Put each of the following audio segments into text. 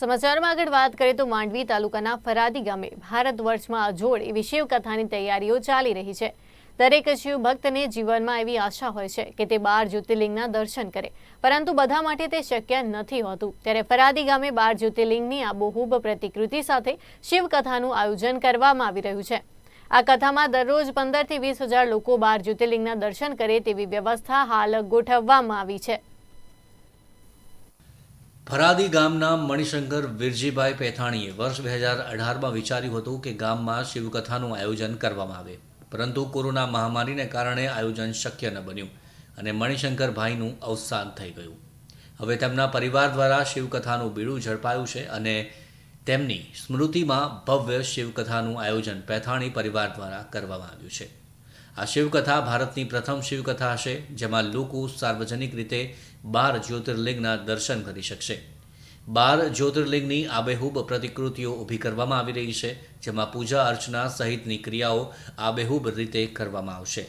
સમાચારમાં આગળ વાત કરીએ તો માંડવી તાલુકાના ફરાદી ગામે ભારત વર્ષમાં અજોડ એવી શિવકથાની તૈયારીઓ ચાલી રહી છે। દરેક શિવ ભક્તને જીવનમાં એવી આશા હોય છે કે તે 12 જ્યોતિર્લિંગના દર્શન કરે, પરંતુ બધા માટે તે શક્ય નથી હોતું। ત્યારે ફરાદી ગામે 12 જ્યોતિર્લિંગની આબોહૂબ પ્રતિકૃતિ સાથે શિવકથાનું આયોજન કરવામાં આવી રહ્યું છે। આ કથામાં દરરોજ 15 થી 20 હજાર લોકો 12 જ્યોતિર્લિંગના દર્શન કરે તેવી વ્યવસ્થા હાલ ગોઠવવામાં આવી છે। ફરાદી ગામના મણિશંકર વીરજીભાઈ પેથાણીએ વર્ષ 2018માં વિચાર્યું હતું કે ગામમાં શિવકથાનું આયોજન કરવામાં આવે, પરંતુ કોરોના મહામારીને કારણે આયોજન શક્ય ન બન્યું અને મણિશંકરભાઈનું અવસાન થઈ ગયું। હવે તેમના પરિવાર દ્વારા શિવકથાનું બીડું ઝડપાયું છે અને તેમની સ્મૃતિમાં ભવ્ય શિવકથાનું આયોજન પેથાણી પરિવાર દ્વારા કરવામાં આવ્યું છે। આ શિવકથા ભારતની પ્રથમ શિવકથા હશે, જેમાં લોકો સાર્વજનિક રીતે 12 જ્યોતિર્લિંગના દર્શન કરી શકશે। 12 જ્યોતિર્લિંગની આબેહૂબ પ્રતિકૃતિઓ ઊભી કરવામાં આવી રહી છે, જેમાં પૂજા અર્ચના સહિતની ક્રિયાઓ આબેહૂબ રીતે કરવામાં આવશે।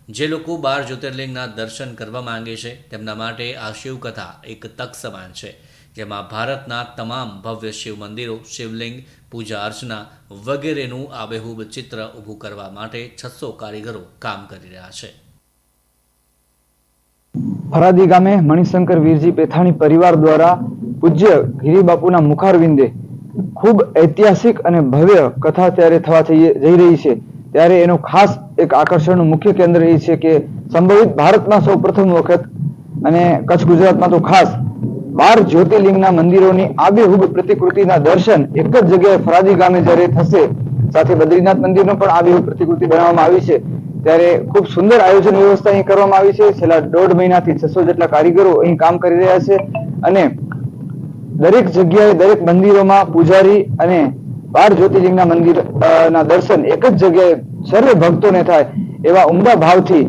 જે લોકો 12 જ્યોતિર્લિંગના દર્શન કરવા માંગે છે તેમના માટે આ શિવકથા એક તક સમાન છે, જેમાં ભારતના તમામ ભવ્ય શિવ મંદિરો, શિવલિંગ, પૂજા અર્ચના વગેરેનું આબેહૂબ ચિત્ર ઊભું કરવા માટે 600 કારીગરો કામ કરી રહ્યા છે। ફરાદી ગામે મણિશંકર વીરજી પેથાણી પરિવાર દ્વારા પૂજ્ય ગિરિબાપુના મુખારવિંદે ખૂબ ઐતિહાસિક અને ભવ્ય કથા ત્યારે થવા જઈ રહી છે। ત્યારે એનું ખાસ એક આકર્ષણનું મુખ્ય કેન્દ્ર એ છે કે સંભવિત ભારતમાં સૌ પ્રથમ વખત અને કચ્છ ગુજરાતમાં તો ખાસ 12 જ્યોતિર્લિંગના મંદિરોની આબેહૂબ પ્રતિકૃતિના દર્શન એક જ જગ્યાએ ફરાદી ગામે જ્યારે થશે, સાથે બદ્રીનાથ મંદિરનો પણ આબેહૂબ પ્રતિકૃતિ બનાવવામાં આવી છે। ત્યારે ખૂબ સુંદર આયોજન વ્યવસ્થા અહીં કરવામાં આવી છે। છેલ્લા 1.5 મહિનાથી 600 જેટલા કારીગરો અહીં કામ કરી રહ્યા છે અને દરેક જગ્યાએ દરેક મંદિરોમાં પૂજારી અને 12 જ્યોતિર્લિંગના મંદિરના દર્શન એક જ જગ્યાએ સર્વે ભક્તોને થાય એવા ઉમદા ભાવથી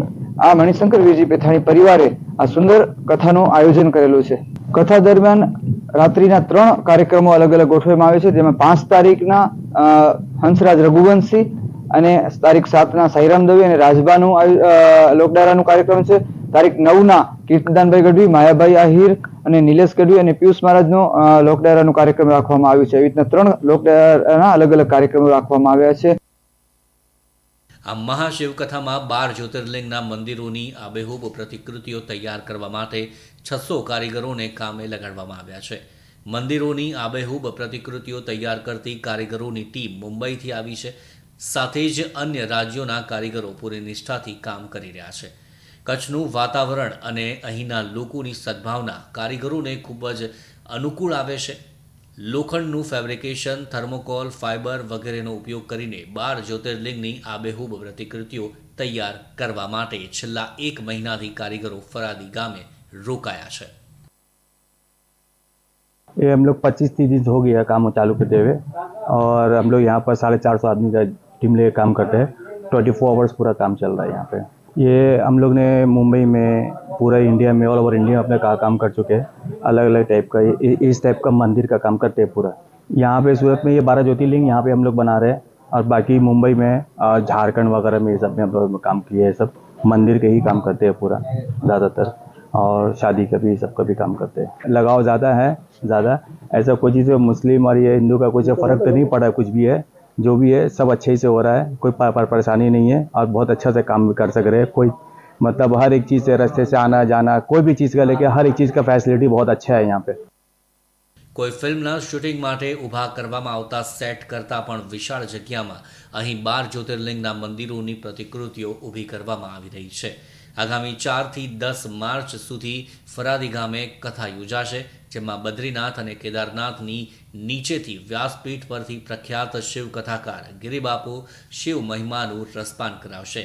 આ મણિશંકર વીરજી પેથાણી પરિવારે આ સુંદર કથાનું આયોજન કરેલું છે। કથા દરમિયાન રાત્રિના 3 કાર્યક્રમો અલગ અલગ ગોઠવવામાં આવે છે, જેમાં 5 તારીખના હંસરાજ રઘુવંશી અને તારીખ 7ના સાઈરામ દવે અને રાજબાનું લોકડારાનું કાર્યક્રમ છે। તારીખ 9ના કીર્તનદાનભાઈ ગઢવી, માયાભાઈ આહિર અને નિલેશ ગઢવી અને પિયુષ મહારાજનો લોકડારાનું કાર્યક્રમ રાખવામાં આવ્યું છે। એવી રીતના 3 લોકડારાના અલગ અલગ કાર્યક્રમો રાખવામાં આવ્યા છે। આ મહાશિવકથામાં 12 જ્યોતિર્લિંગના મંદિરોની આબેહૂબ પ્રતિકૃતિઓ તૈયાર કરવા માટે 600 કારીગરોને કામે લગાડવામાં આવ્યા છે। મંદિરોની આબેહૂબ પ્રતિકૃતિઓ તૈયાર કરતી કારીગરોની ટીમ મુંબઈથી આવી છે, સાથે જ અન્ય રાજ્યોના કારીગરો પૂરી નિષ્ઠાથી કામ કરી રહ્યા છે। કચ્છનું વાતાવરણ અને અહીંના લોકોની સદ્ભાવના કારીગરોને ખૂબ જ અનુકૂળ આવે છે। લોખંડનું ફેબ્રિકેશન, થર્મોકોલ, ફાઇબર વગેરેનો ઉપયોગ કરીને 12 જ્યોતિર્લિંગની આબેહૂબ પ્રતિકૃતિઓ તૈયાર કરવા માટે છેલ્લા 1 મહિનાથી કારીગરો ફરાદી ગામે રોકાયા છે। ये हम लोग 25-30 दिन हो गया काम चालू करते हुए और हम लोग यहाँ पर 450 आदमी का टीम लेकर काम करते हैं। 24 आवर्स पूरा काम चल रहा है यहाँ पे। ये हम लोग ने मुंबई में, पूरा इंडिया में, ऑल ओवर इंडिया में अपने काम कर चुके हैं। अलग अलग टाइप का इस टाइप का मंदिर का काम करते हैं पूरा। यहाँ पे सूरत में ये 12 ज्योतिर्लिंग यहाँ पे हम लोग बना रहे हैं और बाकी मुंबई में, झारखंड वगैरह में ये सब में हम लोग काम किए हैं। सब मंदिर के ही काम करते हैं पूरा ज़्यादातर, और शादी का भी सबका भी काम करते हैं। लगाव ज़्यादा है, ज़्यादा ऐसा कोई चीज़ मुस्लिम और ये हिंदू का कुछ फ़र्क तो नहीं पड़ा। कुछ भी है, जो भी है सब अच्छे से हो रहा है, कोई परेशानी नहीं है और बहुत अच्छा से काम भी कर सक रहे हैं। कोई मतलब हर एक चीज़ से, रास्ते से आना जाना, कोई भी चीज़ का लेके हर एक चीज़ का फैसिलिटी बहुत अच्छा है यहाँ पे। કોઈ ફિલ્મના શૂટિંગ માટે ઊભા કરવામાં આવતા સેટ કરતાં પણ વિશાળ જગ્યામાં અહીં 12 જ્યોતિર્લિંગના મંદિરોની પ્રતિકૃતિઓ ઊભી કરવામાં આવી રહી છે। આગામી 4 થી 10 માર્ચ સુધી ફરાદી ગામે કથા યોજાશે, જેમાં બદ્રીનાથ અને કેદારનાથની નીચેથી વ્યાસપીઠ પરથી પ્રખ્યાત શિવ કથાકાર ગિરિબાપુ શિવ મહિમાનું રસપાન કરાવશે।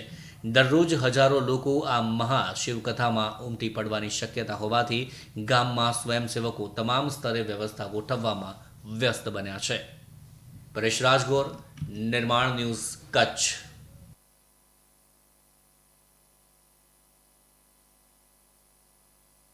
દરરોજ હજારો લોકો આ મહાશિવકથામાં ઉમટી પડવાની શક્યતા હોવાથી ગામમાં સ્વયંસેવકો તમામ સ્તરે વ્યવસ્થા ગોઠવવામાં વ્યસ્ત બન્યા છે। પરેશ રાજગોર, નિર્માણ ન્યૂઝ, કચ્છ।